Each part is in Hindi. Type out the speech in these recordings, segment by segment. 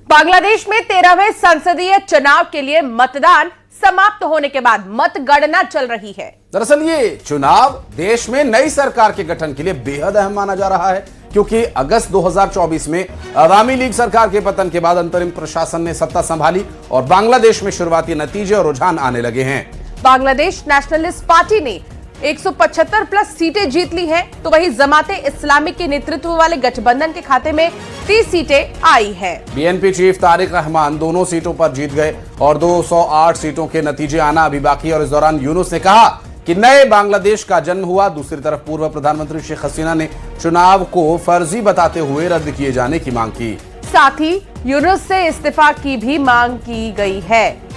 बांग्लादेश में 13वें संसदीय चुनाव के लिए मतदान समाप्त होने के बाद मतगणना चल रही है। दरअसल ये चुनाव देश में नई सरकार के गठन के लिए बेहद अहम माना जा रहा है, क्योंकि अगस्त 2024 में अवामी लीग सरकार के पतन के बाद अंतरिम प्रशासन ने सत्ता संभाली और बांग्लादेश में शुरुआती नतीजे और रुझान आने लगे हैं। बांग्लादेश नेशनलिस्ट पार्टी ने 175 प्लस सीटें जीत ली हैं, तो वहीं जमाते इस्लामी के नेतृत्व वाले गठबंधन के खाते में 30 सीटें आई है। बीएनपी चीफ तारिक रहमान दोनों सीटों पर जीत गए और 208 सीटों के नतीजे आना अभी बाकी। और इस दौरान यूनुस ने कहा कि नए बांग्लादेश का जन्म हुआ। दूसरी तरफ पूर्व प्रधानमंत्री शेख हसीना ने चुनाव को फर्जी बताते हुए रद्द किए जाने की मांग की। साथ ही यूनुस से इस्तीफा की भी मांग की गई है।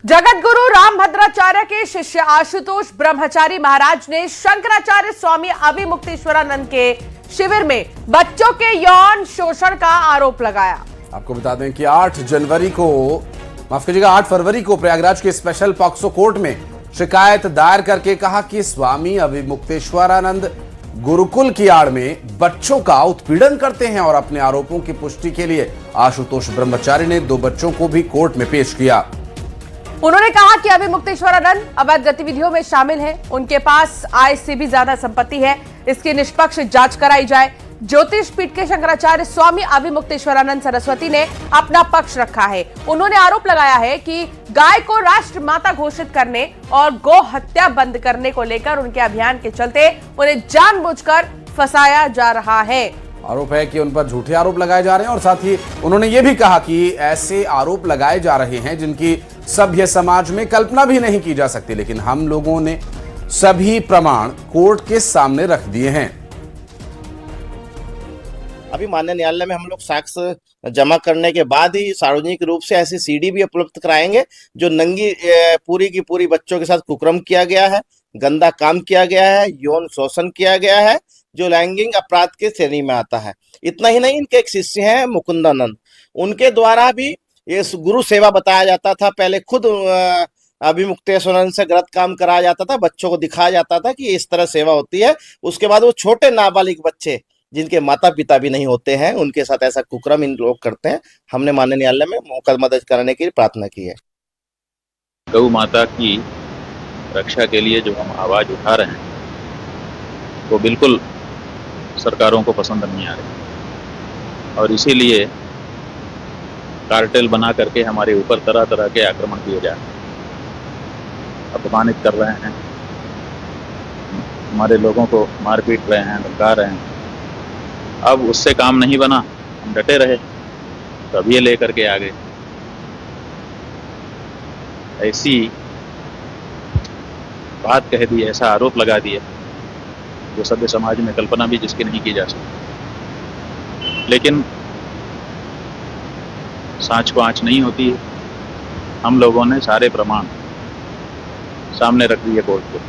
जगत गुरु रामभद्राचार्य के शिष्य आशुतोष ब्रह्मचारी महाराज ने शंकराचार्य स्वामी अभिमुक्तेश्वरानंद के शिविर में बच्चों के यौन शोषण का आरोप लगाया। आपको बता दें कि 8 फरवरी को प्रयागराज के स्पेशल पॉक्सो कोर्ट में शिकायत दायर करके कहा कि स्वामी अभिमुक्तेश्वरानंद गुरुकुल की आड़ में बच्चों का उत्पीड़न करते हैं और अपने आरोपों की पुष्टि के लिए आशुतोष ब्रह्मचारी ने 2 बच्चों को भी कोर्ट में पेश किया। उन्होंने कहा कि अभिमुक्तेश्वरानंद अवैध गतिविधियों में शामिल हैं, उनके पास आय से भी ज्यादा संपत्ति है, इसकी निष्पक्ष जांच कराई जाए। ज्योतिष पीठ के शंकराचार्य स्वामी अभिमुक्तेश्वरानंद सरस्वती ने अपना पक्ष रखा है। उन्होंने आरोप लगाया है कि गाय को राष्ट्र माता घोषित करने और गौ हत्या बंद करने को लेकर उनके अभियान के चलते उन्हें जानबूझकर फंसाया जा रहा है। आरोप है कि उन पर झूठे आरोप लगाए जा रहे हैं और साथ ही उन्होंने ये भी कहा कि ऐसे आरोप लगाए जा रहे हैं जिनकी सभ्य समाज में कल्पना भी नहीं की जा सकती, लेकिन हम लोगों ने सभी प्रमाण कोर्ट के सामने रख दिए हैं। अभी माननीय न्यायालय में हम लोग साक्ष्य जमा करने के बाद ही सार्वजनिक रूप से ऐसी सीडी भी उपलब्ध कराएंगे जो नंगी पूरी की पूरी बच्चों के साथ कुकर्म किया गया है, गंदा काम किया गया है, यौन शोषण किया गया है, जो लैंगिक अपराध के श्रेणी में आता है। इतना ही नहीं, इनके एक शिष्य हैं मुकुंदानंद, उनके द्वारा भी ये गुरु सेवा बताया जाता था। पहले खुद अभिमुक्तेश्वरानंद से गलत काम कराया जाता था, बच्चों को दिखाया जाता था कि इस तरह सेवा होती है। उसके बाद वो छोटे नाबालिग बच्चे जिनके माता पिता भी नहीं होते हैं, उनके साथ ऐसा कुकर्म इन लोग करते हैं। हमने माननीय न्यायालय में मुकदमा दर्ज कराने की प्रार्थना की है। गौ माता की रक्षा के लिए जो हम आवाज उठा रहे हैं वो बिल्कुल सरकारों को पसंद नहीं आ रही और इसीलिए कार्टेल बना करके हमारे ऊपर तरह तरह के आक्रमण किए जा रहे हैं, अपमानित कर रहे हैं, हमारे लोगों को मार पीट रहे हैं, धमका रहे हैं। अब उससे काम नहीं बना, हम डटे रहे, तब ये लेकर के आ गए। ऐसी बात कह दी, ऐसा आरोप लगा दिया जो सभ्य समाज में कल्पना भी जिसकी नहीं की जा सकती। लेकिन सांच को आंच नहीं होती है। हम लोगों ने सारे प्रमाण सामने रख दिए कोर्ट को।